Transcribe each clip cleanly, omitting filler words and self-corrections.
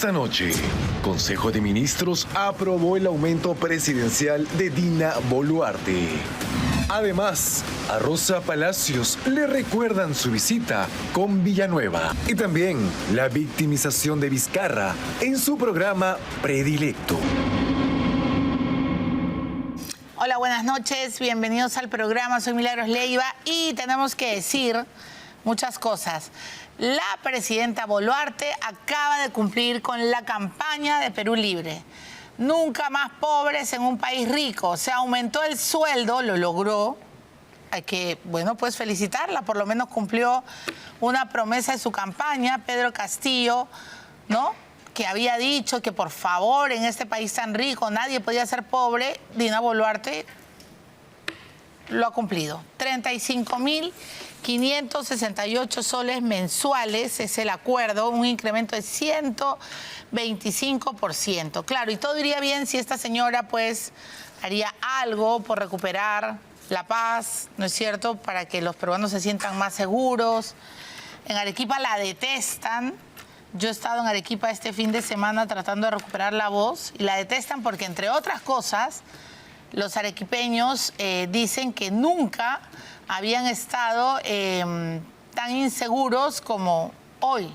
Esta noche, Consejo de Ministros aprobó el aumento presidencial de Dina Boluarte. Además, a Rosa Palacios le recuerdan su visita con Villanueva y también la victimización de Vizcarra en su programa predilecto. Hola, buenas noches, bienvenidos al programa, soy Milagros Leiva y tenemos que decir muchas cosas. La presidenta Boluarte acaba de cumplir con la campaña de Perú Libre. Nunca más pobres en un país rico. Se aumentó el sueldo, lo logró. Hay que, bueno, pues felicitarla. Por lo menos cumplió una promesa de su campaña. Pedro Castillo, ¿no?, que había dicho que por favor en este país tan rico nadie podía ser pobre. Dina Boluarte lo ha cumplido. 35.568 soles mensuales es el acuerdo, un incremento de 125%. Claro, y todo iría bien si esta señora pues haría algo por recuperar la paz, ¿no es cierto?, para que los peruanos se sientan más seguros. En Arequipa la detestan. Yo he estado en Arequipa este fin de semana tratando de recuperar la voz y la detestan porque, entre otras cosas, los arequipeños dicen que nunca habían estado tan inseguros como hoy.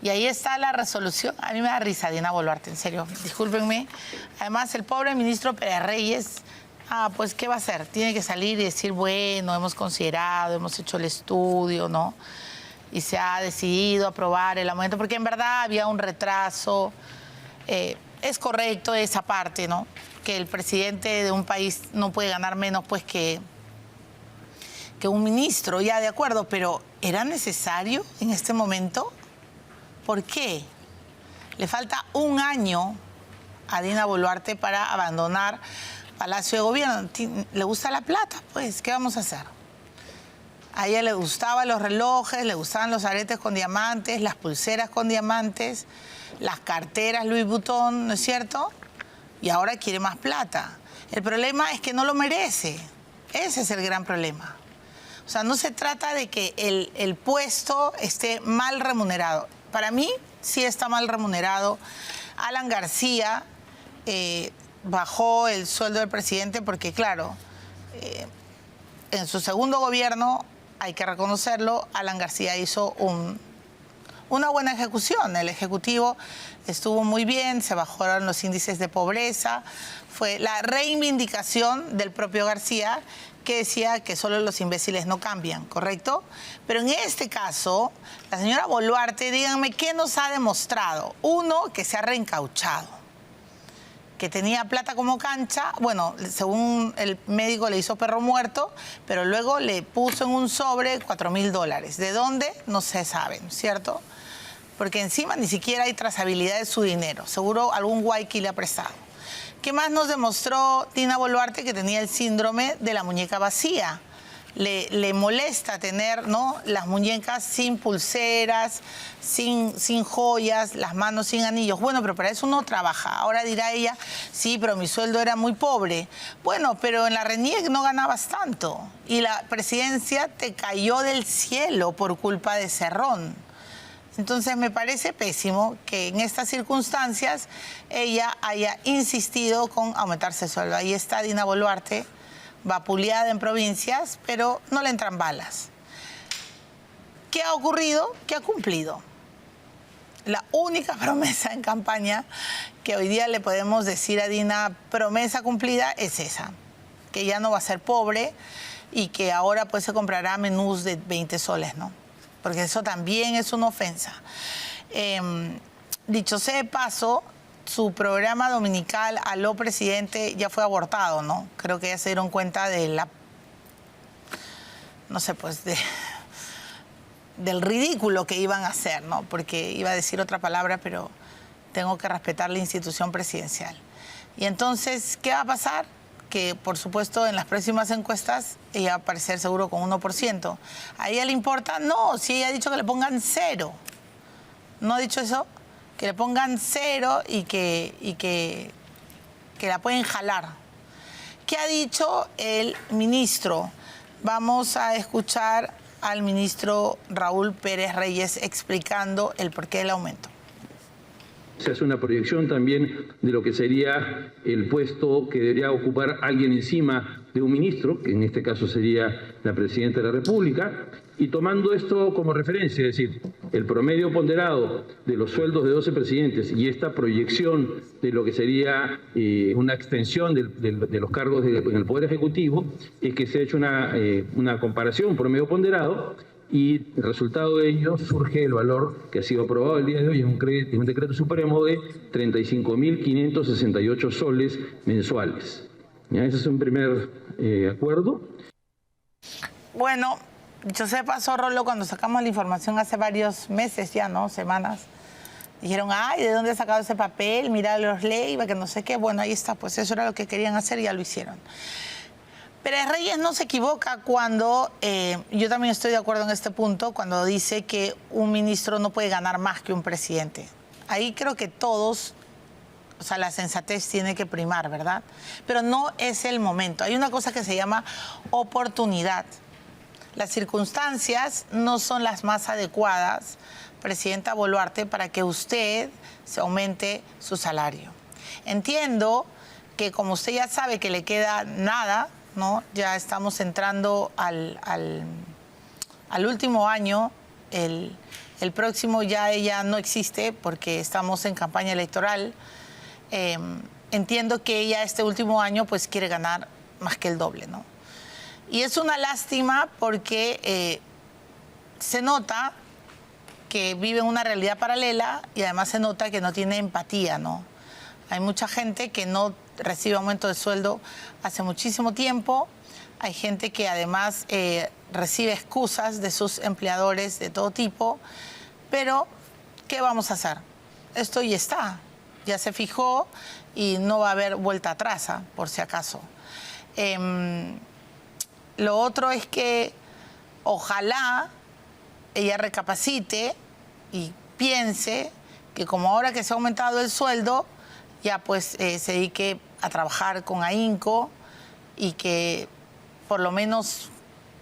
Y ahí está la resolución. A mí me da risa Dina Boluarte, en serio, discúlpenme. Además, el pobre ministro Pérez Reyes, pues, ¿qué va a hacer? Tiene que salir y decir, bueno, hemos considerado, hemos hecho el estudio, ¿no?, y se ha decidido aprobar el aumento, porque en verdad había un retraso. Es correcto esa parte, ¿no?, que el presidente de un país no puede ganar menos pues que un ministro, ya de acuerdo, pero ¿era necesario en este momento? ¿Por qué? Le falta un año a Dina Boluarte para abandonar Palacio de Gobierno. ¿Le gusta la plata? Pues, ¿qué vamos a hacer? A ella le gustaban los relojes, le gustaban los aretes con diamantes, las pulseras con diamantes, las carteras Louis Vuitton, ¿no es cierto? Y ahora quiere más plata. El problema es que no lo merece. Ese es el gran problema. O sea, no se trata de que el puesto esté mal remunerado. Para mí sí está mal remunerado. Alan García bajó el sueldo del presidente porque, claro, en su segundo gobierno, hay que reconocerlo, Alan García hizo una buena ejecución. El Ejecutivo estuvo muy bien, se bajaron los índices de pobreza. Fue la reivindicación del propio García, que decía que solo los imbéciles no cambian, ¿correcto? Pero en este caso, la señora Boluarte, díganme, ¿qué nos ha demostrado? Uno, que se ha reencauchado, que tenía plata como cancha. Bueno, según el médico le hizo perro muerto, pero luego le puso en un sobre $4.000. ¿De dónde? No se sabe, ¿cierto? Porque encima ni siquiera hay trazabilidad de su dinero. Seguro algún guayqui le ha prestado. ¿Qué más nos demostró Dina Boluarte? Que tenía el síndrome de la muñeca vacía. Le molesta tener, ¿no?, las muñecas sin pulseras, sin joyas, las manos sin anillos. Bueno, pero para eso uno trabaja. Ahora dirá ella, sí, pero mi sueldo era muy pobre. Bueno, pero en la RENIEC no ganabas tanto. Y la presidencia te cayó del cielo por culpa de Cerrón. Entonces me parece pésimo que en estas circunstancias ella haya insistido con aumentarse el sueldo. Ahí está Dina Boluarte, vapuleada en provincias, pero no le entran balas. ¿Qué ha ocurrido? ¿Qué ha cumplido? La única promesa en campaña que hoy día le podemos decir a Dina promesa cumplida es esa, que ya no va a ser pobre y que ahora pues se comprará menús de 20 soles, ¿no? Porque eso también es una ofensa. Dicho sea de paso, su programa dominical Aló Presidente ya fue abortado, ¿no? Creo que ya se dieron cuenta de la, no sé, pues del ridículo que iban a hacer, ¿no? Porque iba a decir otra palabra, pero tengo que respetar la institución presidencial. Y entonces, ¿qué va a pasar? Que, por supuesto, en las próximas encuestas ella va a aparecer seguro con 1%. ¿A ella le importa? No, si ella ha dicho que le pongan 0. ¿No ha dicho eso? Que le pongan 0 y que la pueden jalar. ¿Qué ha dicho el ministro? Vamos a escuchar al ministro Raúl Pérez Reyes explicando el porqué del aumento. Se hace una proyección también de lo que sería el puesto que debería ocupar alguien encima de un ministro, que en este caso sería la Presidenta de la República, y tomando esto como referencia, es decir, el promedio ponderado de los sueldos de 12 presidentes y esta proyección de lo que sería una extensión de los cargos en el Poder Ejecutivo, es que se ha hecho una comparación, un promedio ponderado, y el resultado de ello surge el valor que ha sido aprobado el día de hoy en un decreto supremo de 35.568 soles mensuales. ¿Ya? Ese es un primer acuerdo. Bueno, dicho sea de paso, Rolo, cuando sacamos la información hace varios meses ya, ¿no? Semanas, dijeron, ay, ¿de dónde ha sacado ese papel? Mira los Leiva, que no sé qué. Bueno, ahí está, pues eso era lo que querían hacer y ya lo hicieron. Pérez Reyes no se equivoca cuando, yo también estoy de acuerdo en este punto, cuando dice que un ministro no puede ganar más que un presidente. Ahí creo que todos, o sea, la sensatez tiene que primar, ¿verdad? Pero no es el momento. Hay una cosa que se llama oportunidad. Las circunstancias no son las más adecuadas, Presidenta Boluarte, para que usted se aumente su salario. Entiendo que como usted ya sabe que le queda nada, ¿no? Ya estamos entrando al último año, el próximo ya ella no existe porque estamos en campaña electoral. Entiendo que ella este último año pues quiere ganar más que el doble, ¿no? Y es una lástima porque se nota que vive en una realidad paralela y además se nota que no tiene empatía, ¿no? Hay mucha gente que no recibe aumento de sueldo hace muchísimo tiempo. Hay gente que además recibe excusas de sus empleadores de todo tipo. Pero, ¿qué vamos a hacer? Esto ya está, ya se fijó y no va a haber vuelta atrás, por si acaso. Lo otro es que ojalá ella recapacite y piense que como ahora que se ha aumentado el sueldo, ya pues se dedique a trabajar con ahínco y que por lo menos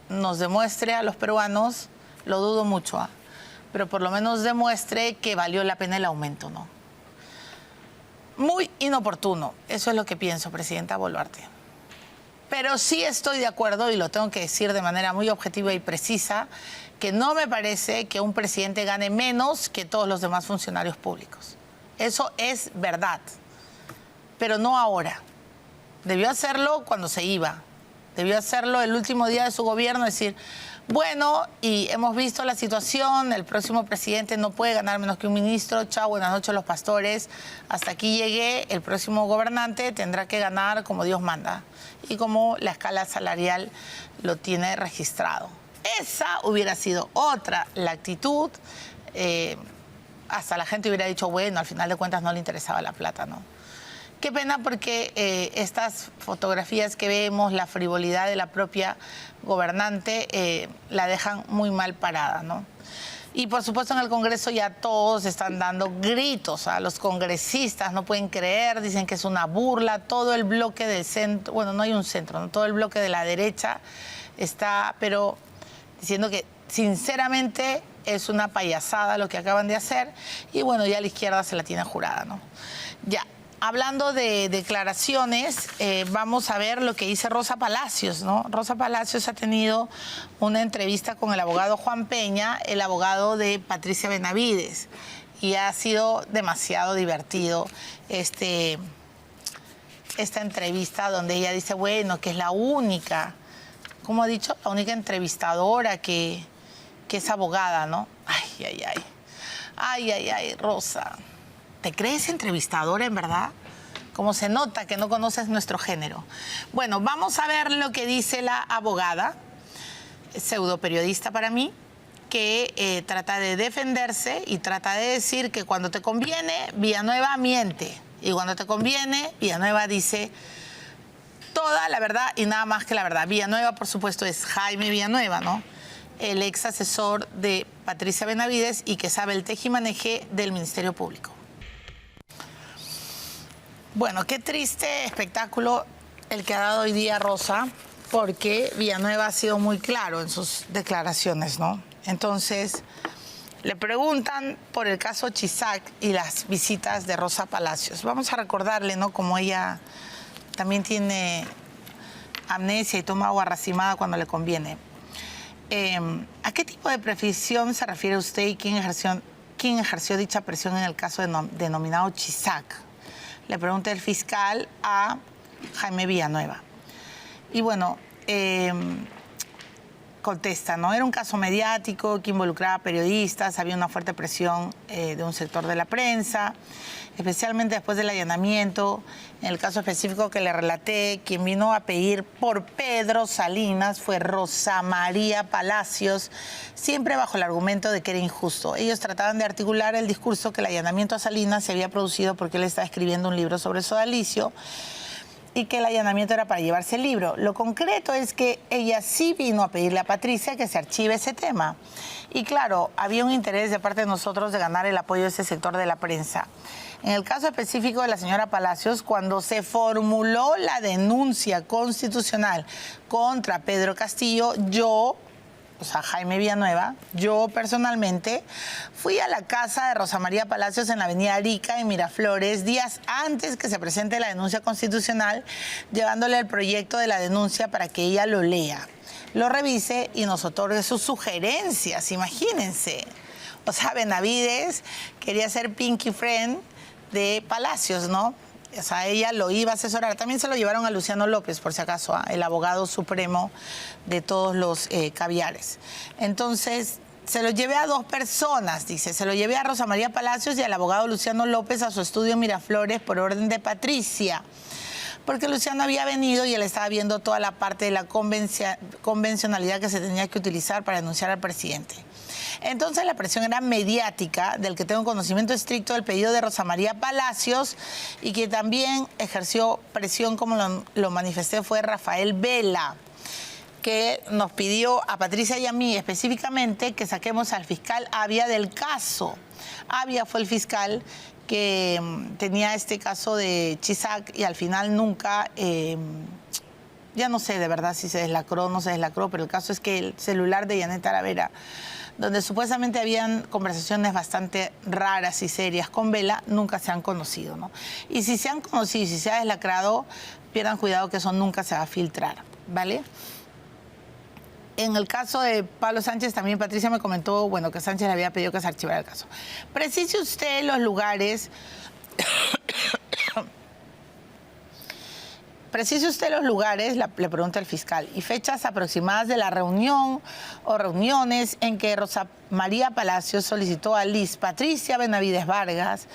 nos demuestre a los peruanos, lo dudo mucho, pero por lo menos demuestre que valió la pena el aumento, ¿no? Muy inoportuno, eso es lo que pienso, Presidenta Boluarte. Pero sí estoy de acuerdo, y lo tengo que decir de manera muy objetiva y precisa, que no me parece que un presidente gane menos que todos los demás funcionarios públicos. Eso es verdad. Pero no ahora. Debió hacerlo cuando se iba. Debió hacerlo el último día de su gobierno, decir, bueno, y hemos visto la situación, el próximo presidente no puede ganar menos que un ministro, chao, buenas noches los pastores, hasta aquí llegué, el próximo gobernante tendrá que ganar como Dios manda y como la escala salarial lo tiene registrado. Esa hubiera sido otra, la actitud, hasta la gente hubiera dicho, bueno, al final de cuentas no le interesaba la plata, ¿no? Qué pena porque estas fotografías que vemos, la frivolidad de la propia gobernante, la dejan muy mal parada, ¿no? Y por supuesto en el Congreso ya todos están dando gritos, a los congresistas no pueden creer, dicen que es una burla, todo el bloque del centro, bueno, no hay un centro, ¿no? Todo el bloque de la derecha está, pero diciendo que sinceramente es una payasada lo que acaban de hacer y bueno, ya la izquierda se la tiene jurada, ¿no? Ya. Hablando de declaraciones, vamos a ver lo que dice Rosa Palacios, ¿no? Rosa Palacios ha tenido una entrevista con el abogado Juan Peña, el abogado de Patricia Benavides, y ha sido demasiado divertido esta entrevista donde ella dice, bueno, que es la única, ¿cómo ha dicho? La única entrevistadora que es abogada, ¿no? Ay, ay, ay. Ay, ay, ay, Rosa. ¿Te crees entrevistadora en verdad? Como se nota que no conoces nuestro género. Bueno, vamos a ver lo que dice la abogada, pseudo periodista para mí, que trata de defenderse y trata de decir que cuando te conviene, Villanueva miente. Y cuando te conviene, Villanueva dice toda la verdad y nada más que la verdad. Villanueva, por supuesto, es Jaime Villanueva, ¿no? El ex asesor de Patricia Benavides y que sabe el tejimaneje del Ministerio Público. Bueno, qué triste espectáculo el que ha dado hoy día Rosa, porque Villanueva ha sido muy claro en sus declaraciones, ¿no? Entonces, Le preguntan por el caso Chisac y las visitas de Rosa Palacios. Vamos a recordarle, ¿no? Como ella también tiene amnesia y toma agua racimada cuando le conviene. ¿A qué tipo de presión se refiere usted y quién ejerció dicha presión en el caso denominado Chisac? Le pregunta el fiscal a Jaime Villanueva. Y bueno, contesta, ¿no? Era un caso mediático que involucraba a periodistas, había una fuerte presión de un sector de la prensa, especialmente después del allanamiento. En el caso específico que le relaté, quien vino a pedir por Pedro Salinas fue Rosa María Palacios, siempre bajo el argumento de que era injusto. Ellos trataban de articular el discurso que el allanamiento a Salinas se había producido porque él estaba escribiendo un libro sobre sodalicio y que el allanamiento era para llevarse el libro. Lo concreto es que ella sí vino a pedirle a Patricia que se archive ese tema. Y claro, había un interés de parte de nosotros de ganar el apoyo de ese sector de la prensa. En el caso específico de la señora Palacios, cuando se formuló la denuncia constitucional contra Pedro Castillo, yo, o sea, Jaime Villanueva, yo personalmente fui a la casa de Rosa María Palacios en la avenida Arica, en Miraflores, días antes que se presente la denuncia constitucional, llevándole el proyecto de la denuncia para que ella lo lea, lo revise y nos otorgue sus sugerencias, imagínense. O sea, Benavides quería ser Pinky Friend de Palacios, ¿no? O sea, ella lo iba a asesorar. También se lo llevaron a Luciano López, por si acaso, el abogado supremo de todos los caviares. Entonces, se lo llevé a dos personas, dice. Se lo llevé a Rosa María Palacios y al abogado Luciano López a su estudio en Miraflores por orden de Patricia. Porque Luciano había venido y él estaba viendo toda la parte de la convencionalidad que se tenía que utilizar para denunciar al presidente. Entonces la presión era mediática, del que tengo conocimiento estricto del pedido de Rosa María Palacios, y que también ejerció presión, como lo manifesté, fue Rafael Vela, que nos pidió a Patricia y a mí específicamente que saquemos al fiscal Avia del caso. Avia fue el fiscal que tenía este caso de Chisac y al final nunca, ya no sé de verdad si se deslacró o no se deslacró, pero el caso es que el celular de Yanet Aravera, donde supuestamente habían conversaciones bastante raras y serias con Vela, nunca se han conocido, ¿no? Y si se han conocido y si se ha deslacrado, pierdan cuidado que eso nunca se va a filtrar, ¿vale? En el caso de Pablo Sánchez, también Patricia me comentó, bueno, que Sánchez le había pedido que se archivara el caso. Precise usted los lugares... Precise usted los lugares, le pregunta el fiscal, y fechas aproximadas de la reunión o reuniones en que Rosa María Palacios solicitó a Liz Patricia Benavides Vargas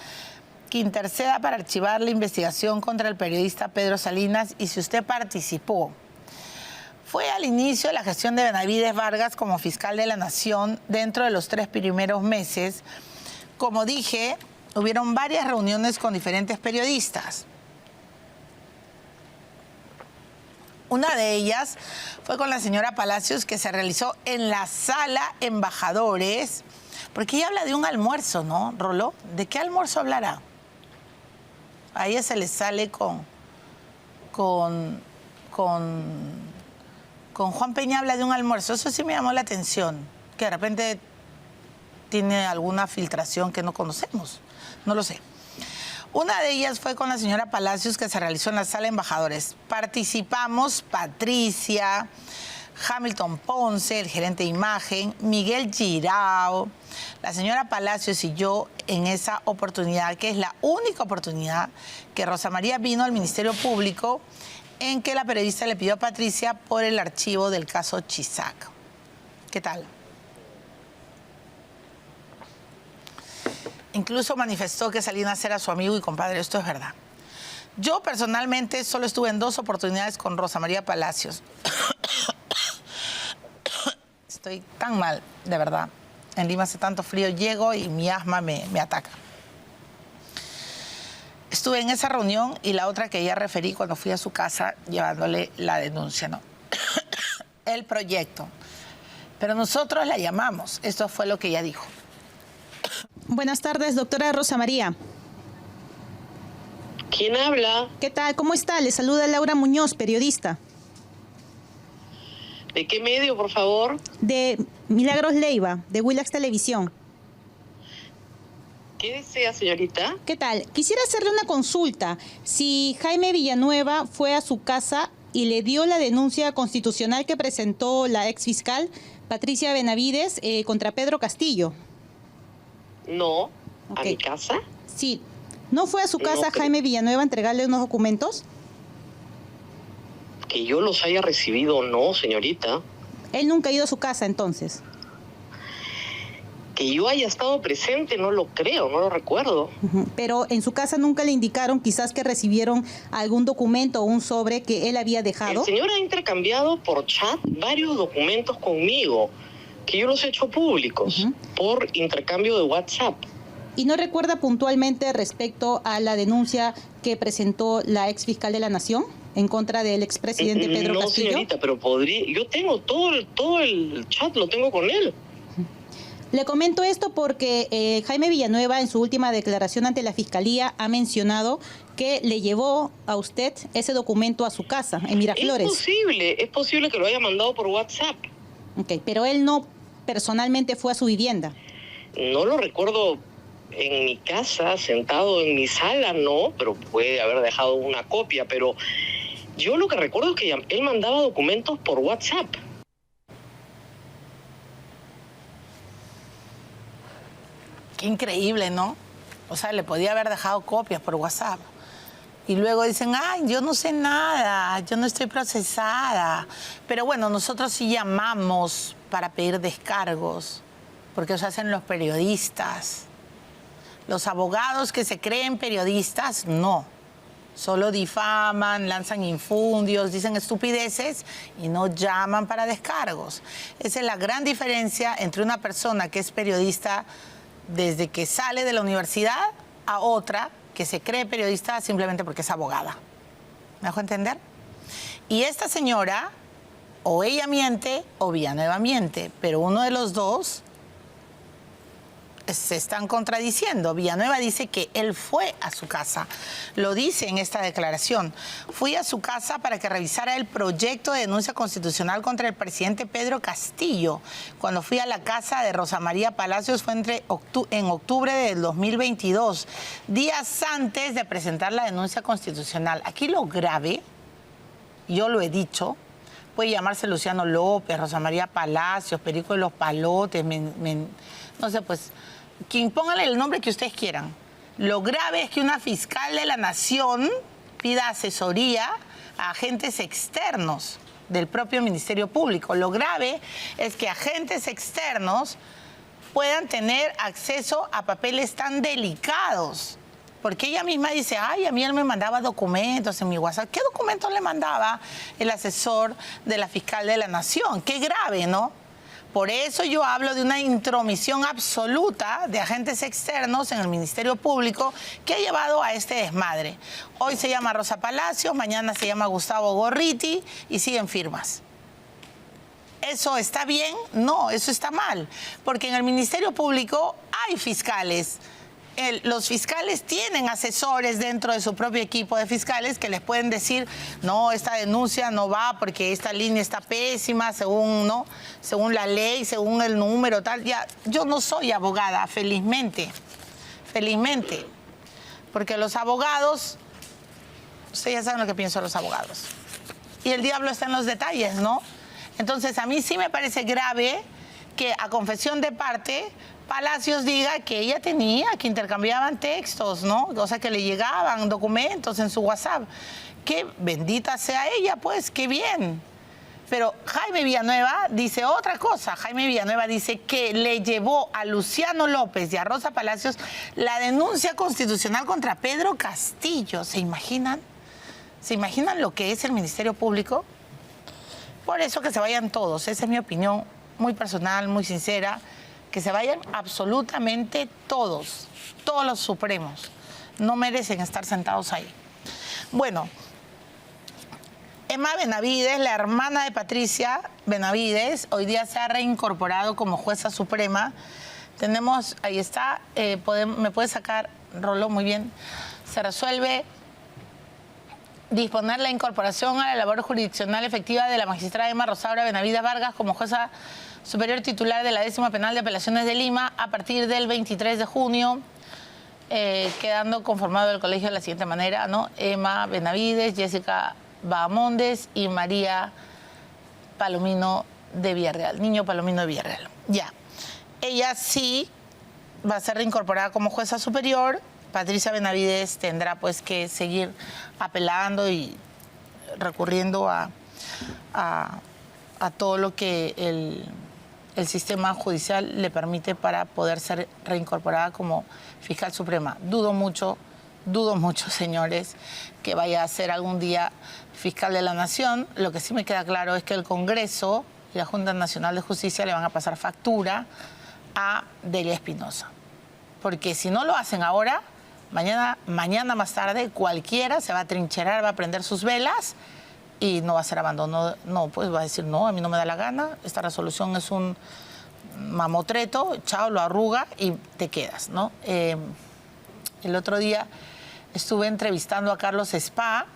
que interceda para archivar la investigación contra el periodista Pedro Salinas y si usted participó. Fue al inicio de la gestión de Benavides Vargas como fiscal de la Nación dentro de los 3 primeros meses. Como dije, hubieron varias reuniones con diferentes periodistas. Una de ellas fue con la señora Palacios, que se realizó en la sala Embajadores, porque ella habla de un almuerzo, ¿no, Roló? ¿De qué almuerzo hablará? A ella se le sale con Juan Peña, habla de un almuerzo. Eso sí me llamó la atención, que de repente tiene alguna filtración que no conocemos, no lo sé. Una de ellas fue con la señora Palacios, que se realizó en la sala Embajadores. Participamos Patricia, Hamilton Ponce, el gerente de imagen, Miguel Girao, la señora Palacios y yo en esa oportunidad, que es la única oportunidad que Rosa María vino al Ministerio Público, en que la periodista le pidió a Patricia por el archivo del caso Chisac. ¿Qué tal? Incluso manifestó que Salinas era su amigo y compadre. Esto es verdad. Yo personalmente solo estuve en 2 oportunidades con Rosa María Palacios. Estoy tan mal, de verdad. En Lima hace tanto frío, llego y mi asma me ataca. Estuve en esa reunión y la otra que ya referí cuando fui a su casa llevándole la denuncia, ¿no? El proyecto. Pero nosotros la llamamos. Esto fue lo que ella dijo. Buenas tardes, doctora Rosa María. ¿Quién habla? ¿Qué tal? ¿Cómo está? Le saluda Laura Muñoz, periodista. ¿De qué medio, por favor? De Milagros Leiva, de Willax Televisión. ¿Qué desea, señorita? ¿Qué tal? Quisiera hacerle una consulta. Si Jaime Villanueva fue a su casa y le dio la denuncia constitucional que presentó la exfiscal Patricia Benavides contra Pedro Castillo. No. ¿A Ok. mi casa? Sí. ¿No fue a su casa No, pero- Jaime Villanueva a entregarle unos documentos? Que yo los haya recibido, no, señorita. Él nunca ha ido a su casa entonces. Que yo haya estado presente, no lo creo, no lo recuerdo. Ujú. Pero en su casa nunca le indicaron quizás que recibieron algún documento o un sobre que él había dejado. El señor ha intercambiado por chat varios documentos conmigo, que yo los he hecho públicos, por intercambio de WhatsApp. ¿Y no recuerda puntualmente respecto a la denuncia que presentó la ex fiscal de la Nación en contra del expresidente Pedro No, Castillo? señorita, pero yo tengo todo el chat, lo tengo con él. Le comento esto porque Jaime Villanueva en su última declaración ante la Fiscalía ha mencionado que le llevó a usted ese documento a su casa en Miraflores. Es posible que lo haya mandado por WhatsApp. Ok, pero él no personalmente fue a su vivienda. No lo recuerdo en mi casa, sentado en mi sala, no, pero puede haber dejado una copia, pero yo lo que recuerdo es que él mandaba documentos por WhatsApp. Qué increíble, ¿no? O sea, le podía haber dejado copias por WhatsApp. Y luego dicen, ay, yo no sé nada, yo no estoy procesada. Pero bueno, nosotros sí llamamos para pedir descargos, porque eso hacen los periodistas. Los abogados que se creen periodistas, no. Solo difaman, lanzan infundios, dicen estupideces y no llaman para descargos. Esa es la gran diferencia entre una persona que es periodista desde que sale de la universidad a otra que se cree periodista simplemente porque es abogada. ¿Me dejo entender? Y esta señora, o ella miente o Villanueva miente, pero uno de los dos se están contradiciendo. Villanueva dice que él fue a su casa. Lo dice en esta declaración. Fui a su casa para que revisara el proyecto de denuncia constitucional contra el presidente Pedro Castillo. Cuando fui a la casa de Rosa María Palacios fue en octubre del 2022, días antes de presentar la denuncia constitucional. Aquí lo grave, yo lo he dicho, puede llamarse Luciano López, Rosa María Palacios, Perico de los Palotes, no sé, pues, quien póngale el nombre que ustedes quieran. Lo grave es que una fiscal de la Nación pida asesoría a agentes externos del propio Ministerio Público. Lo grave es que agentes externos puedan tener acceso a papeles tan delicados. Porque ella misma dice, ay, a mí él me mandaba documentos en mi WhatsApp. ¿Qué documentos le mandaba el asesor de la fiscal de la Nación? Qué grave, ¿no? Por eso yo hablo de una intromisión absoluta de agentes externos en el Ministerio Público que ha llevado a este desmadre. Hoy se llama Rosa Palacios, mañana se llama Gustavo Gorriti y siguen firmas. ¿Eso está bien? No, eso está mal. Porque en el Ministerio Público hay fiscales. Los fiscales tienen asesores dentro de su propio equipo de fiscales que les pueden decir, no, esta denuncia no va porque esta línea está pésima según, ¿no? Según la ley, según el número, tal. Ya, yo no soy abogada, felizmente, porque los abogados, ustedes ya saben lo que pienso de los abogados. Y el diablo está en los detalles, ¿no? Entonces, a mí sí me parece grave que a confesión de parte Palacios diga que ella tenía, que intercambiaban textos, ¿no? O sea, que le llegaban documentos en su WhatsApp. Que bendita sea ella, pues, qué bien. Pero Jaime Villanueva dice otra cosa. Jaime Villanueva dice que le llevó a Luciano López y a Rosa Palacios la denuncia constitucional contra Pedro Castillo. ¿Se imaginan? ¿Se imaginan lo que es el Ministerio Público? Por eso que se vayan todos. Esa es mi opinión muy personal, muy sincera. Que se vayan absolutamente todos los supremos. No merecen estar sentados ahí. Bueno, Emma Benavides, la hermana de Patricia Benavides, hoy día se ha reincorporado como jueza suprema. Tenemos, ahí está, me puede sacar, Roló, muy bien. Se resuelve disponer la incorporación a la labor jurisdiccional efectiva de la magistrada Emma Rosaura Benavides Vargas como jueza superior titular de la 10ª Penal de Apelaciones de Lima a partir del 23 de junio quedando conformado el colegio de la siguiente manera, ¿no? Emma Benavides, Jessica Bahamondes y María Palomino de Villarreal, Niño Palomino de Villarreal. Ya. Ella sí va a ser reincorporada como jueza superior. Patricia Benavides tendrá pues que seguir apelando y recurriendo a todo lo que el sistema judicial le permite para poder ser reincorporada como fiscal suprema. Dudo mucho, señores, que vaya a ser algún día fiscal de la Nación. Lo que sí me queda claro es que el Congreso y la Junta Nacional de Justicia le van a pasar factura a Delia Espinosa. Porque si no lo hacen ahora, mañana más tarde, cualquiera se va a trincherar, va a prender sus velas y no va a ser abandono. No, pues va a decir, no, a mí no me da la gana, esta resolución es un mamotreto, chao, lo arruga y te quedas, ¿no? El otro día estuve entrevistando a Carlos Spa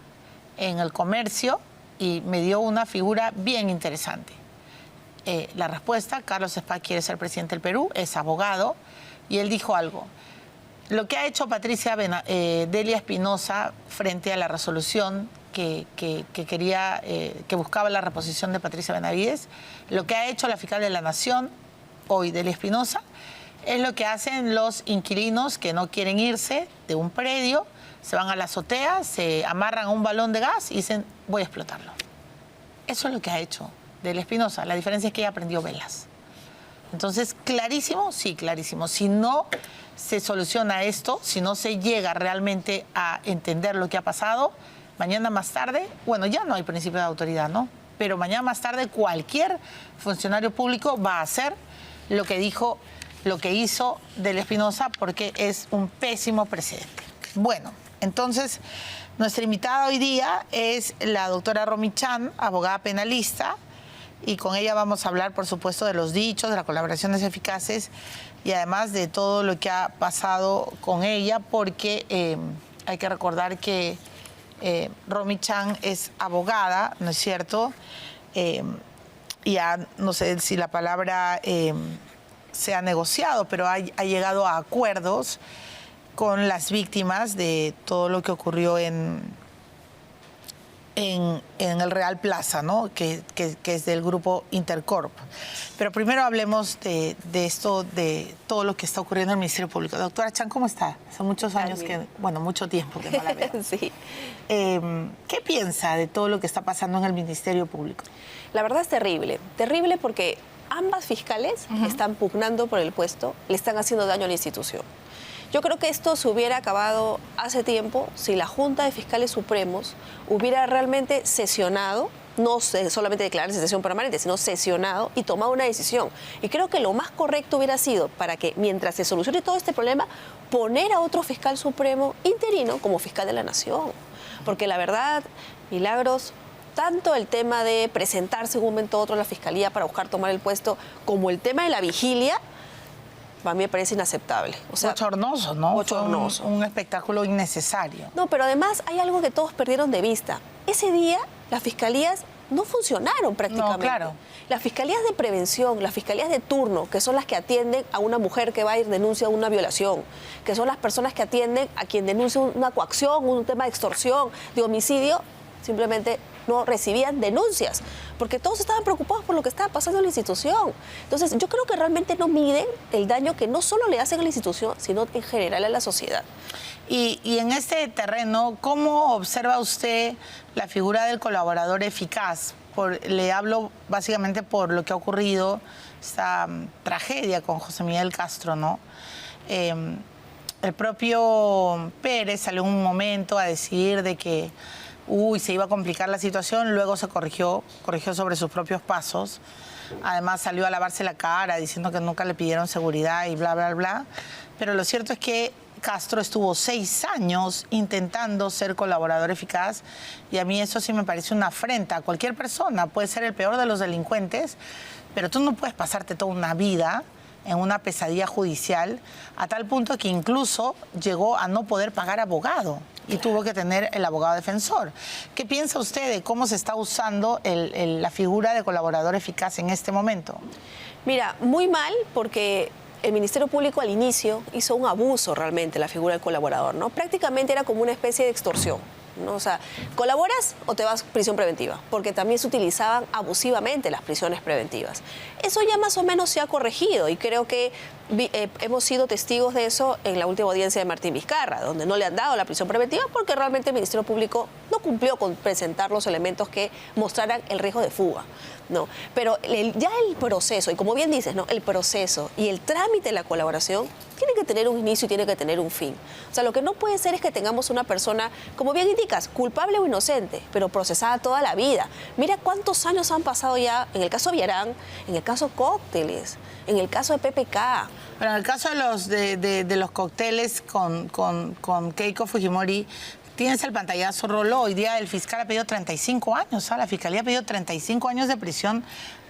en El Comercio y me dio una figura bien interesante. La respuesta, Carlos Spa quiere ser presidente del Perú, es abogado, y él dijo algo. Lo que ha hecho Delia Espinosa frente a la resolución que buscaba la reposición de Patricia Benavides, lo que ha hecho la fiscal de la Nación, hoy Delia Espinosa, es lo que hacen los inquilinos que no quieren irse de un predio, se van a la azotea, se amarran a un balón de gas y dicen, voy a explotarlo. Eso es lo que ha hecho Delia Espinosa. La diferencia es que ella prendió velas. Entonces, clarísimo, sí, clarísimo. Si no se soluciona esto, si no se llega realmente a entender lo que ha pasado, mañana más tarde, bueno, ya no hay principio de autoridad, ¿no? Pero mañana más tarde cualquier funcionario público va a hacer lo que hizo Delia Espinosa, porque es un pésimo precedente. Bueno, entonces, nuestra invitada hoy día es la doctora Romy Chan, abogada penalista, y con ella vamos a hablar, por supuesto, de los dichos, de las colaboraciones eficaces y además de todo lo que ha pasado con ella, porque hay que recordar que Romy Chan es abogada, ¿no es cierto? Ya no sé si la palabra se ha negociado, pero ha llegado a acuerdos con las víctimas de todo lo que ocurrió en el Real Plaza, ¿no? Que es del grupo Intercorp. Pero primero hablemos de esto, de todo lo que está ocurriendo en el Ministerio Público. Doctora Chan, ¿cómo está? Hace muchos años mucho tiempo que no la veo. Sí. ¿Qué piensa de todo lo que está pasando en el Ministerio Público? La verdad es terrible. Terrible porque ambas fiscales están pugnando por el puesto, le están haciendo daño a la institución. Yo creo que esto se hubiera acabado hace tiempo si la Junta de Fiscales Supremos hubiera realmente sesionado, no solamente declararse sesión permanente, sino sesionado y tomado una decisión. Y creo que lo más correcto hubiera sido, para que mientras se solucione todo este problema, poner a otro fiscal supremo interino como fiscal de la Nación. Porque la verdad, Milagros, tanto el tema de presentarse en un momento u otro a la Fiscalía para buscar tomar el puesto, como el tema de la vigilia, a mí me parece inaceptable. O sea, bochornoso, ¿no? Bochornoso. Un espectáculo innecesario. No, pero además hay algo que todos perdieron de vista. Ese día las fiscalías no funcionaron prácticamente. No, claro. Las fiscalías de prevención, las fiscalías de turno, que son las que atienden a una mujer que va y denuncia una violación, que son las personas que atienden a quien denuncia una coacción, un tema de extorsión, de homicidio, simplemente no recibían denuncias, porque todos estaban preocupados por lo que estaba pasando en la institución. Entonces, yo creo que realmente no miden el daño que no solo le hacen a la institución, sino en general a la sociedad. Y en este terreno, ¿cómo observa usted la figura del colaborador eficaz? Le hablo básicamente por lo que ha ocurrido, esta tragedia con José Miguel Castro, ¿no? El propio Pérez salió en un momento a decir de que se iba a complicar la situación, luego se corrigió sobre sus propios pasos. Además salió a lavarse la cara diciendo que nunca le pidieron seguridad y bla, bla, bla. Pero lo cierto es que Castro estuvo 6 años intentando ser colaborador eficaz y a mí eso sí me parece una afrenta a cualquier persona. Puede ser el peor de los delincuentes, pero tú no puedes pasarte toda una vida en una pesadilla judicial a tal punto que incluso llegó a no poder pagar abogado y tuvo que tener el abogado defensor. ¿Qué piensa usted de cómo se está usando la figura de colaborador eficaz en este momento? Mira, muy mal, porque el Ministerio Público al inicio hizo un abuso realmente la figura del colaborador, ¿no? Prácticamente era como una especie de extorsión, ¿no? O sea, ¿colaboras o te vas a prisión preventiva? Porque también se utilizaban abusivamente las prisiones preventivas. Eso ya más o menos se ha corregido y creo que hemos sido testigos de eso en la última audiencia de Martín Vizcarra, donde no le han dado la prisión preventiva porque realmente el Ministerio Público no cumplió con presentar los elementos que mostraran el riesgo de fuga, ¿no? Pero ya el proceso, y como bien dices, ¿no? El proceso y el trámite de la colaboración tiene que tener un inicio y tiene que tener un fin. O sea, lo que no puede ser es que tengamos una persona, como bien indicas, culpable o inocente, pero procesada toda la vida. Mira cuántos años han pasado ya en el caso Villarán, en el caso Cócteles, en el caso de PPK. Pero en el caso de los cócteles con Keiko Fujimori, tienes el pantallazo, roló. Hoy día el fiscal ha pedido 35 años, ¿sabes? La fiscalía ha pedido 35 años de prisión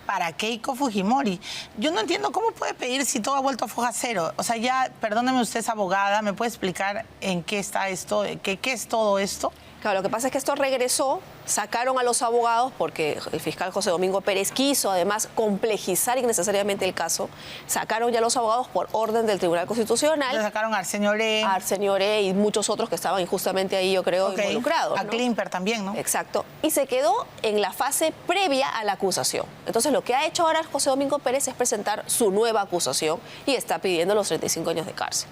para Keiko Fujimori. Yo no entiendo cómo puede pedir si todo ha vuelto a foja cero. O sea, ya, perdóneme, usted es abogada, ¿me puede explicar en qué está esto? ¿Qué es todo esto? Claro, lo que pasa es que esto regresó, sacaron a los abogados porque el fiscal José Domingo Pérez quiso además complejizar innecesariamente el caso. Sacaron ya a los abogados por orden del Tribunal Constitucional. Le sacaron a Arsenio Oré y muchos otros que estaban injustamente ahí, yo creo, involucrados, a ¿no? Klimper también, ¿no? Exacto. Y se quedó en la fase previa a la acusación. Entonces, lo que ha hecho ahora José Domingo Pérez es presentar su nueva acusación y está pidiendo los 35 años de cárcel.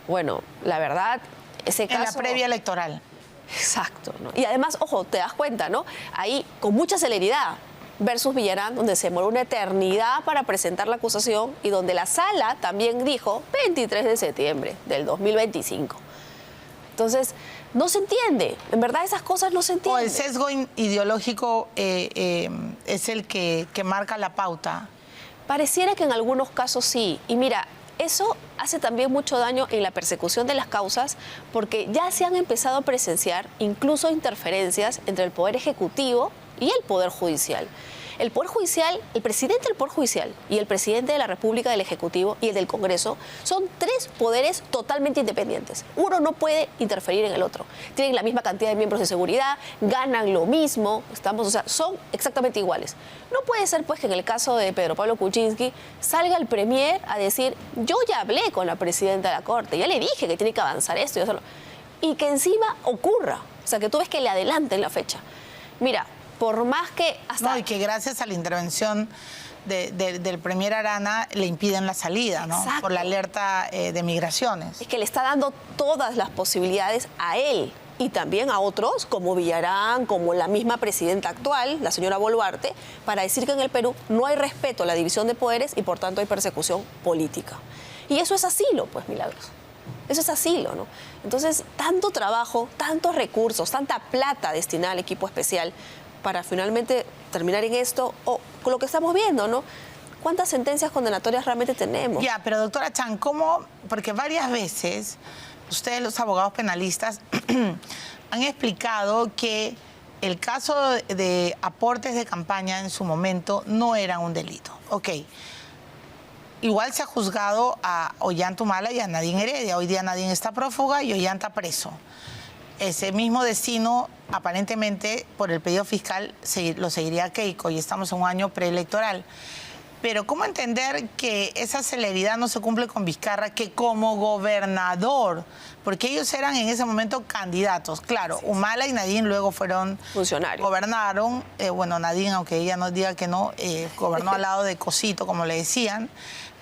Bueno, la verdad, ese caso... En la previa electoral. Exacto, ¿no? Y además, ojo, te das cuenta, ¿no? Ahí, con mucha celeridad, versus Villarán, donde se demoró una eternidad para presentar la acusación y donde la sala también dijo 23 de septiembre del 2025. Entonces, no se entiende. En verdad, esas cosas no se entienden. O el sesgo ideológico es el que marca la pauta. Pareciera que en algunos casos sí. Y mira, eso hace también mucho daño en la persecución de las causas porque ya se han empezado a presenciar incluso interferencias entre el Poder Ejecutivo y el Poder Judicial. El Poder Judicial, el presidente del Poder Judicial y el presidente de la República, del Ejecutivo y el del Congreso son tres poderes totalmente independientes. Uno no puede interferir en el otro. Tienen la misma cantidad de miembros de seguridad, ganan lo mismo, o sea, son exactamente iguales. No puede ser pues que en el caso de Pedro Pablo Kuczynski salga el premier a decir, yo ya hablé con la presidenta de la Corte, ya le dije que tiene que avanzar esto y hacerlo. Y que encima ocurra, o sea, que tú ves que le adelanten la fecha. Mira, por más que hasta... No, y que gracias a la intervención del premier Arana le impiden la salida, ¿no? Exacto. Por la alerta de migraciones. Es que le está dando todas las posibilidades a él y también a otros, como Villarán, como la misma presidenta actual, la señora Boluarte, para decir que en el Perú no hay respeto a la división de poderes y por tanto hay persecución política. Y eso es asilo, pues, Milagros. Eso es asilo, ¿no? Entonces, tanto trabajo, tantos recursos, tanta plata destinada al equipo especial para finalmente terminar en esto, o con lo que estamos viendo, ¿no? ¿Cuántas sentencias condenatorias realmente tenemos? Ya, pero doctora Chan, ¿cómo? Porque varias veces ustedes, los abogados penalistas, han explicado que el caso de aportes de campaña en su momento no era un delito. Ok. Igual se ha juzgado a Ollanta Humala y a Nadine Heredia. Hoy día Nadine está prófuga y Ollanta preso. Ese mismo destino, aparentemente, por el pedido fiscal, lo seguiría Keiko y estamos en un año preelectoral. Pero ¿cómo entender que esa celeridad no se cumple con Vizcarra, que como gobernador, porque ellos eran en ese momento candidatos? Claro, sí, Humala y Nadine luego fueron funcionarios. Gobernaron, bueno, Nadine, aunque ella no diga que no, gobernó al lado de Cosito, como le decían,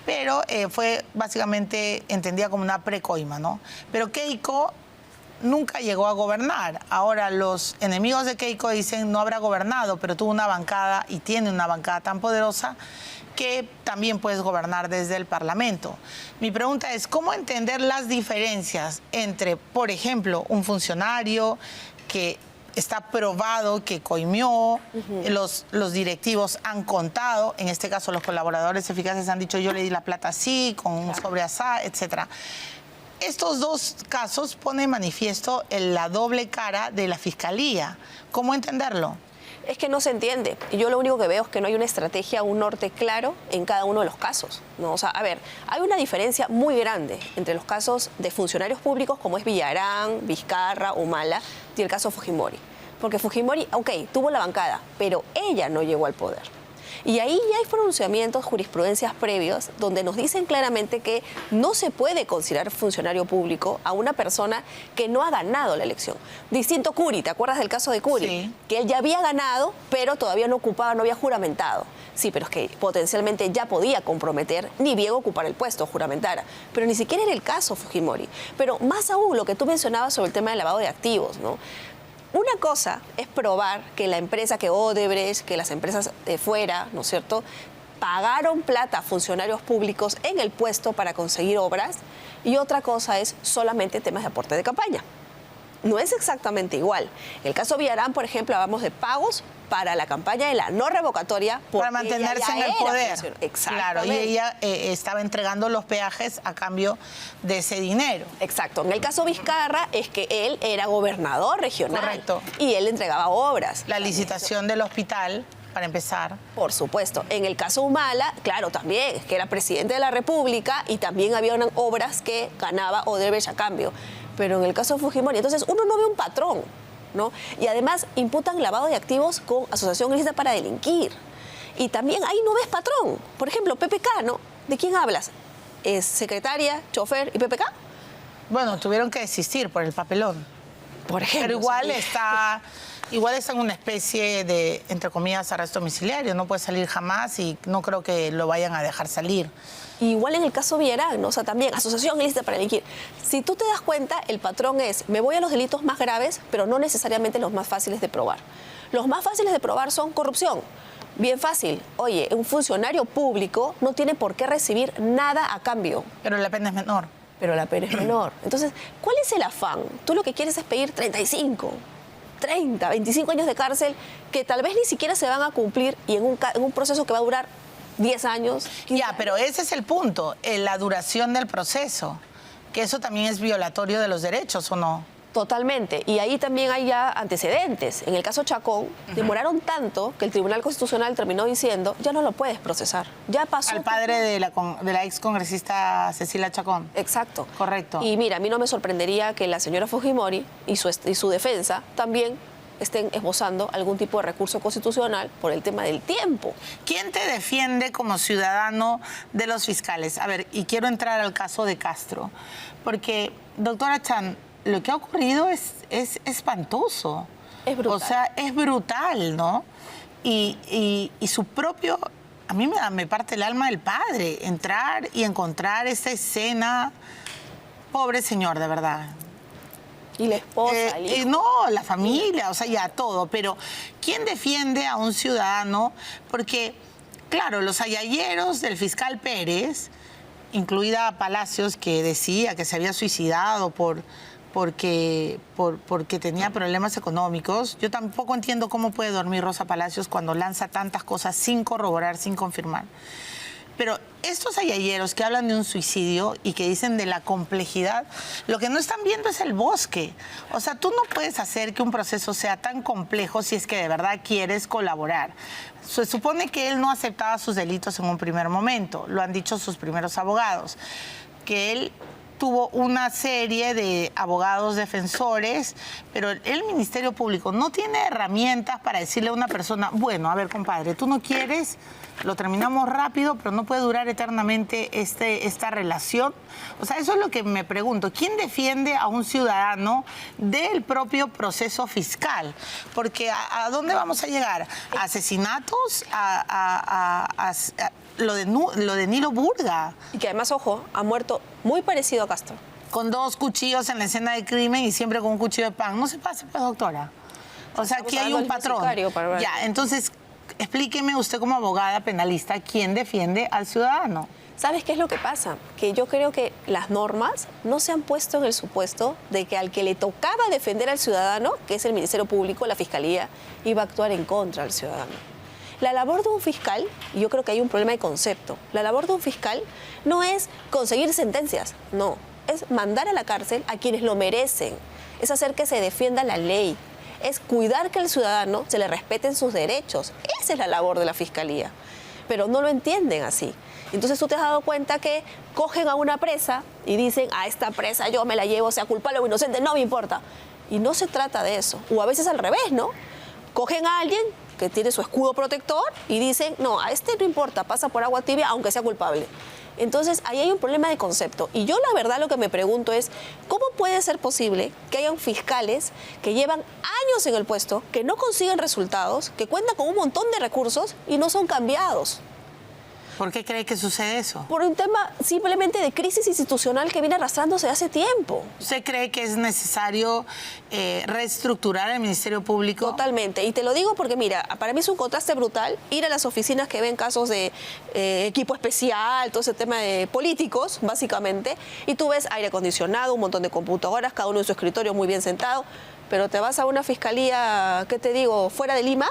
pero fue básicamente entendida como una precoima, ¿no? Pero Keiko nunca llegó a gobernar. Ahora los enemigos de Keiko dicen no habrá gobernado, pero tuvo una bancada y tiene una bancada tan poderosa que también puedes gobernar desde el Parlamento. Mi pregunta es, ¿cómo entender las diferencias entre, por ejemplo, un funcionario que está probado que coimió, los directivos han contado, en este caso los colaboradores eficaces han dicho yo le di la plata así, con un sobre asá, etcétera? Estos dos casos ponen en manifiesto la doble cara de la Fiscalía. ¿Cómo entenderlo? Es que no se entiende. Y yo lo único que veo es que no hay una estrategia, un norte claro en cada uno de los casos, ¿no? O sea, a ver, hay una diferencia muy grande entre los casos de funcionarios públicos como es Villarán, Vizcarra, Humala y el caso Fujimori. Porque Fujimori, ok, tuvo la bancada, pero ella no llegó al poder. Y ahí ya hay pronunciamientos, jurisprudencias previos, donde nos dicen claramente que no se puede considerar funcionario público a una persona que no ha ganado la elección. Distinto Curi, ¿te acuerdas del caso de Curi? Sí. Que él ya había ganado, pero todavía no ocupaba, no había juramentado. Sí, pero es que potencialmente ya podía comprometer, ni bien ocupar el puesto, juramentara. Pero ni siquiera era el caso Fujimori. Pero más aún, lo que tú mencionabas sobre el tema del lavado de activos, ¿no? Una cosa es probar que la empresa, que Odebrecht, que las empresas de fuera, ¿no es cierto?, pagaron plata a funcionarios públicos en el puesto para conseguir obras, y otra cosa es solamente temas de aporte de campaña. No es exactamente igual. En el caso Villarán, por ejemplo, hablamos de pagos para la campaña de la no revocatoria. Para mantenerse en el poder. Exactamente. Claro, y ella estaba entregando los peajes a cambio de ese dinero. Exacto. En el caso Vizcarra es que él era gobernador regional. Correcto. Y él entregaba obras. La licitación del hospital, para empezar. Por supuesto. En el caso Humala, claro, también, es que era presidente de la República y también había unas obras que ganaba Odebrecht a cambio. Pero en el caso de Fujimori, entonces uno no ve un patrón, ¿no? Y además imputan lavado de activos con asociación ilícita para delinquir. Y también ahí no ves patrón. Por ejemplo, PPK, ¿no? ¿De quién hablas? ¿Es secretaria, chofer y PPK? Bueno, tuvieron que desistir por el papelón. Por ejemplo. Pero igual sí. está en una especie de, entre comillas, arresto domiciliario. No puede salir jamás y no creo que lo vayan a dejar salir. Igual en el caso Villarán, ¿no? O sea, también asociación ilícita para delinquir. Si tú te das cuenta, el patrón es, me voy a los delitos más graves, pero no necesariamente los más fáciles de probar. Los más fáciles de probar son corrupción. Bien fácil. Oye, un funcionario público no tiene por qué recibir nada a cambio. Pero la pena es menor. Pero la pena es menor. Entonces, ¿cuál es el afán? Tú lo que quieres es pedir 35, 30, 25 años de cárcel que tal vez ni siquiera se van a cumplir y en un proceso que va a durar 10 años. Ya, pero ese es el punto, la duración del proceso, que eso también es violatorio de los derechos, ¿o no? Totalmente. Y ahí también hay ya antecedentes. En el caso Chacón, demoraron tanto que el Tribunal Constitucional terminó diciendo, ya no lo puedes procesar. Ya pasó. Al padre de la ex congresista Cecilia Chacón. Exacto. Correcto. Y mira, a mí no me sorprendería que la señora Fujimori y su defensa también estén esbozando algún tipo de recurso constitucional por el tema del tiempo. ¿Quién te defiende como ciudadano de los fiscales? A ver, y quiero entrar al caso de Castro, porque, doctora Chan, lo que ha ocurrido es espantoso. Es brutal. O sea, es brutal, ¿no? Y su propio... A mí me parte el alma del padre, entrar y encontrar esa escena. Pobre señor, de verdad. Y la esposa, el hijo. No, la familia, o sea, ya todo. Pero, ¿quién defiende a un ciudadano? Porque, claro, los ayayeros del fiscal Pérez, incluida Palacios, que decía que se había suicidado porque tenía problemas económicos. Yo tampoco entiendo cómo puede dormir Rosa Palacios cuando lanza tantas cosas sin corroborar, sin confirmar. Pero estos ayayeros que hablan de un suicidio y que dicen de la complejidad, lo que no están viendo es el bosque. O sea, tú no puedes hacer que un proceso sea tan complejo si es que de verdad quieres colaborar. Se supone que él no aceptaba sus delitos en un primer momento, lo han dicho sus primeros abogados, que él tuvo una serie de abogados defensores, pero el Ministerio Público no tiene herramientas para decirle a una persona, bueno, a ver, compadre, tú no quieres, lo terminamos rápido, pero no puede durar eternamente esta relación. O sea, eso es lo que me pregunto. ¿Quién defiende a un ciudadano del propio proceso fiscal? Porque ¿a dónde vamos a llegar? ¿A asesinatos? Lo de Nilo Burga. Y que además, ojo, ha muerto muy parecido a Castro. Con 2 cuchillos en la escena del crimen y siempre con un cuchillo de pan. No se pase, pues, doctora. O sea, aquí hay un patrón. Ya, entonces, explíqueme usted como abogada penalista, ¿quién defiende al ciudadano? ¿Sabes qué es lo que pasa? Que yo creo que las normas no se han puesto en el supuesto de que al que le tocaba defender al ciudadano, que es el Ministerio Público, la Fiscalía, iba a actuar en contra del ciudadano. La labor de un fiscal, y yo creo que hay un problema de concepto, la labor de un fiscal no es conseguir sentencias, no, es mandar a la cárcel a quienes lo merecen, es hacer que se defienda la ley, es cuidar que al ciudadano se le respeten sus derechos. Esa es la labor de la Fiscalía, pero no lo entienden así. Entonces tú te has dado cuenta que cogen a una presa y dicen, a esta presa yo me la llevo, sea culpable o inocente, no me importa. Y no se trata de eso, o a veces al revés, ¿no? Cogen a alguien, que tiene su escudo protector y dicen, no, a este no importa, pasa por agua tibia aunque sea culpable. Entonces, ahí hay un problema de concepto. Y yo la verdad lo que me pregunto es, ¿cómo puede ser posible que hayan fiscales que llevan años en el puesto, que no consiguen resultados, que cuentan con un montón de recursos y no son cambiados? ¿Por qué cree que sucede eso? Por un tema simplemente de crisis institucional que viene arrastrándose hace tiempo. ¿Usted cree que es necesario reestructurar el Ministerio Público? Totalmente. Y te lo digo porque, mira, para mí es un contraste brutal ir a las oficinas que ven casos de equipo especial, todo ese tema de políticos, básicamente, y tú ves aire acondicionado, un montón de computadoras, cada uno en su escritorio muy bien sentado, pero te vas a una fiscalía, ¿qué te digo?, fuera de Lima,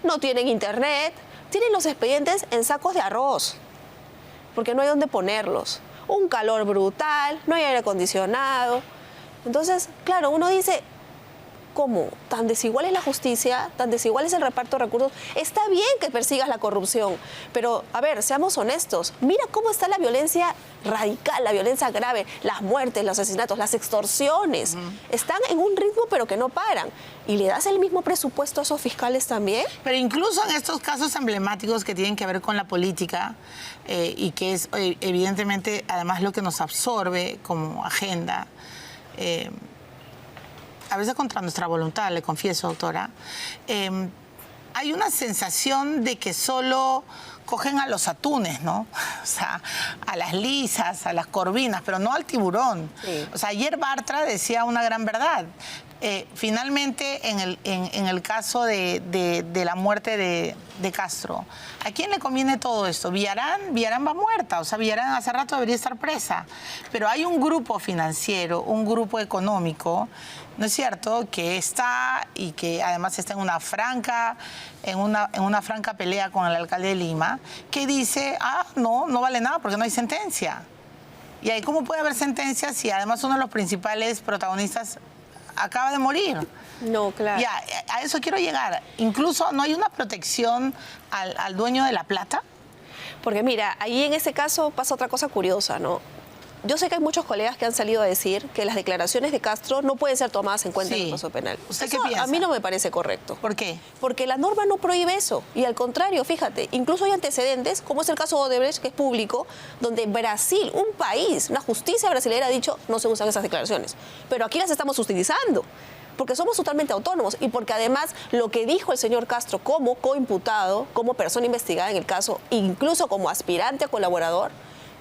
no tienen internet, tienen los expedientes en sacos de arroz, porque no hay dónde ponerlos. Un calor brutal, no hay aire acondicionado. Entonces, claro, uno dice, ¿cómo? Tan desigual es la justicia, tan desigual es el reparto de recursos. Está bien que persigas la corrupción, pero, a ver, seamos honestos. Mira cómo está la violencia radical, la violencia grave, las muertes, los asesinatos, las extorsiones. Están en un ritmo, pero que no paran. ¿Y le das el mismo presupuesto a esos fiscales también? Pero incluso en estos casos emblemáticos que tienen que ver con la política y que es evidentemente además lo que nos absorbe como agenda, a veces contra nuestra voluntad, le confieso, doctora, hay una sensación de que solo cogen a los atunes, ¿no? O sea, a las lisas, a las corvinas, pero no al tiburón. Sí. O sea, ayer Bartra decía una gran verdad. Finalmente, en el caso de la muerte de Castro, ¿a quién le conviene todo esto? Villarán va muerta, o sea, Villarán hace rato debería estar presa. Pero hay un grupo financiero, un grupo económico, ¿no es cierto?, que está y que además está en una franca pelea con el alcalde de Lima, que dice, no vale nada porque no hay sentencia. Y ahí, ¿cómo puede haber sentencia si además uno de los principales protagonistas acaba de morir? No, claro. Ya, a eso quiero llegar. Incluso no hay una protección al dueño de la plata. Porque mira, ahí en ese caso pasa otra cosa curiosa, ¿no? Yo sé que hay muchos colegas que han salido a decir que las declaraciones de Castro no pueden ser tomadas en cuenta en el proceso penal. ¿Usted eso qué piensa? A mí no me parece correcto. ¿Por qué? Porque la norma no prohíbe eso. Y al contrario, fíjate, incluso hay antecedentes, como es el caso de Odebrecht, que es público, donde Brasil, un país, una justicia brasileña ha dicho no se usan esas declaraciones. Pero aquí las estamos utilizando. Porque somos totalmente autónomos y porque además lo que dijo el señor Castro como coimputado, como persona investigada en el caso, incluso como aspirante a colaborador,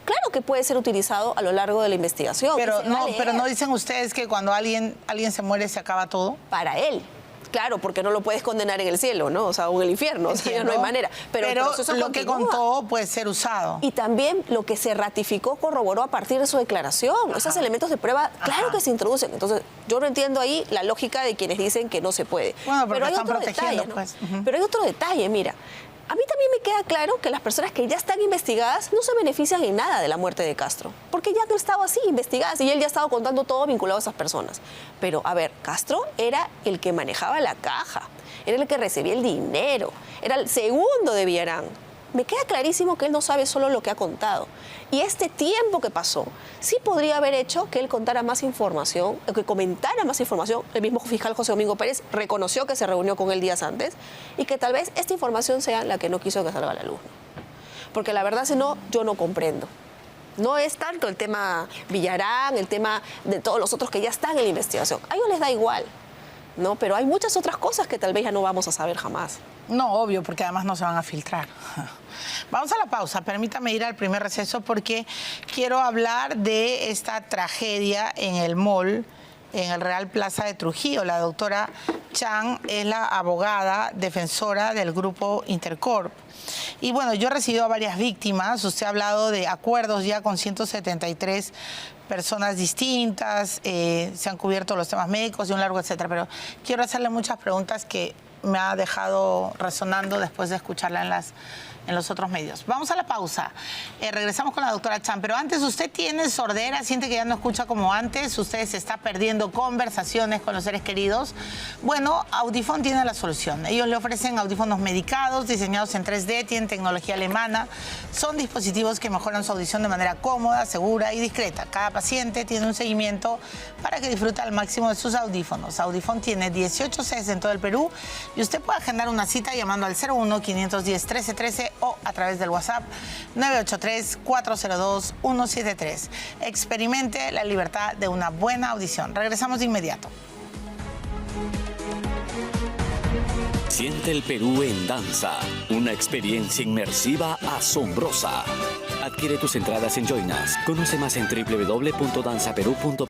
claro que puede ser utilizado a lo largo de la investigación. Pero no dicen ustedes que cuando alguien se muere se acaba todo. Para él. Claro, porque no lo puedes condenar en el cielo, ¿no? O sea, o en el infierno, o sea, ya no hay manera. Pero lo que contó puede ser usado. Y también lo que se ratificó, corroboró a partir de su declaración. Esos elementos de prueba, claro que se introducen. Entonces, yo no entiendo ahí la lógica de quienes dicen que no se puede. Bueno, pero hay están otro protegiendo, detalle, ¿no? pues. Pero hay otro detalle, mira. A mí también me queda claro que las personas que ya están investigadas no se benefician en nada de la muerte de Castro, porque ya han estado así investigadas y él ya ha estado contando todo vinculado a esas personas. Pero, a ver, Castro era el que manejaba la caja, era el que recibía el dinero, era el segundo de Villarán. Me queda clarísimo que él no sabe solo lo que ha contado. Y este tiempo que pasó, sí podría haber hecho que él contara más información, que comentara más información. El mismo fiscal José Domingo Pérez reconoció que se reunió con él días antes y que tal vez esta información sea la que no quiso que salga a la luz. Porque la verdad, si no, yo no comprendo. No es tanto el tema Villarán, el tema de todos los otros que ya están en la investigación. A ellos les da igual, ¿no? Pero hay muchas otras cosas que tal vez ya no vamos a saber jamás. No, obvio, porque además no se van a filtrar. Vamos a la pausa. Permítame ir al primer receso porque quiero hablar de esta tragedia en el mall, en el Real Plaza de Trujillo. La doctora Chan es la abogada defensora del grupo Intercorp. Y bueno, yo he recibido a varias víctimas. Usted ha hablado de acuerdos ya con 173 personas distintas, se han cubierto los temas médicos y un largo etcétera. Pero quiero hacerle muchas preguntas que me ha dejado resonando después de escucharla en los otros medios. Vamos a la pausa. Regresamos con la doctora Chan. Pero antes, ¿usted tiene sordera? ¿Siente que ya no escucha como antes? ¿Usted se está perdiendo conversaciones con los seres queridos? Bueno, Audifón tiene la solución. Ellos le ofrecen audífonos medicados, diseñados en 3D, tienen tecnología alemana. Son dispositivos que mejoran su audición de manera cómoda, segura y discreta. Cada paciente tiene un seguimiento para que disfrute al máximo de sus audífonos. Audifón tiene 18 sedes en todo el Perú Y usted puede agendar una cita llamando al 01-510-1313 o a través del WhatsApp 983-402-173. Experimente la libertad de una buena audición. Regresamos de inmediato. Siente el Perú en danza, una experiencia inmersiva asombrosa. Adquiere tus entradas en Join Us. Conoce más en www.danzaperú.com.